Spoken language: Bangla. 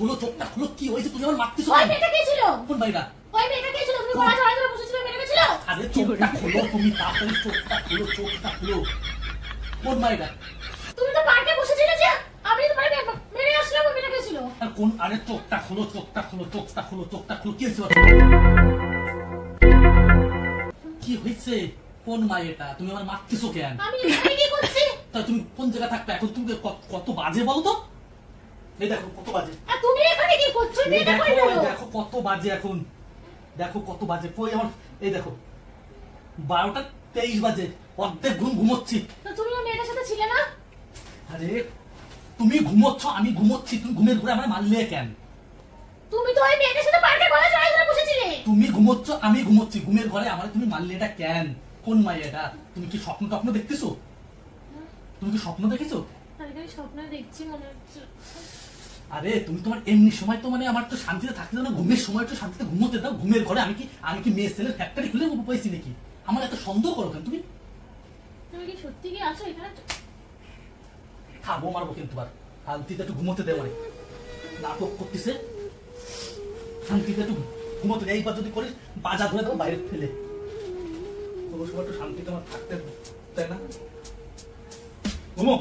খোলো, চোখটা খোলো। কি হয়েছে? তুমি আমার মারতেছো? ওই মেয়েটা কে ছিল? কোন ভাইরা? ওই মেয়েটা কে ছিল? তুমি গলা জড়াই ধরে বসেছিলে, মেয়েটা কে ছিল? আরে চোখটা খোলো, তুমি তাড়াতাড়ি চোখটা খোলো, চোখটা খোলো। কোন ভাইরা? তুমি তো পার্কে বসেছিলে যে, আমি তোমাকে মেরে আসলাম, ওই মেয়েটা কে ছিল? আর কোন? আরে চোখটা খোলো, চোখটা খোলো, চোখটা খোলো, চোখটা খোলো। কি হয়েছে? কি হয়েছে? কোন মাইটা? তুমি আমার মারতেছো কেন? আমি এখানে কি করছি? তা তুমি কোন জায়গা থাকবে এখন? তুমি কত বাজে বলো তো? এই দেখো কত বাজে। আর তুমি এখানে কি করছো? এই মেয়েটা কই দেখো, গেল? দেখো কত বাজে এখন। দেখো কত বাজে। কই আমার? এই দেখো 12:23 বাজে। অর্ধেক ঘুমোচ্ছি। তো তুমি ওই মেয়েটার সাথে ছিলে না? আরে তুমি ঘুমোচ্ছ, আমি ঘুমোচ্ছি। তুমি ঘুমের ঘুরে আমার মারলে কেন? তুমি তো ওই মেয়েটার সাথে পার্কে গলা জড়াই ধরে বসেছিলে। তুমি ঘুমোচ্ছ, আমি ঘুমোচ্ছি। ঘুমের ঘরে আমার তুমি মারলে এটা কেন? কোন মাই এটা? তুমি কি স্বপ্ন টপ্ন দেখতেছো? তুমি কি স্বপ্ন দেখেছো? আমি স্বপ্ন দেখছি মনে হচ্ছে। আরে তুমি তোমার এমনি সময় তো মানে আমার তো শান্তিতে থাকতে দাও না, ঘুমের সময় তো শান্তিতে ঘুমোতে দাও। ঘুমের ঘরে আমি কি মেয়ে ছেলের ফ্যাক্টরি খুলে পাইছি নাকি? আমার এত সন্দেহ করো কেন তুমি? তুমি কি সত্যি কি আছো এখানে? খাবো মারবো কিন্তু আর শান্তিতে একটু ঘুমোতে দেয় মানে নাটক করতেছে। শান্তিতে একটু ঘুমোতে দেয়। এইবার যদি করিস বাজা ধরে দেবো বাইরে ফেলে। কোনো সময় একটু শান্তিতে আমার থাকতে দেয় না। ঘুমো।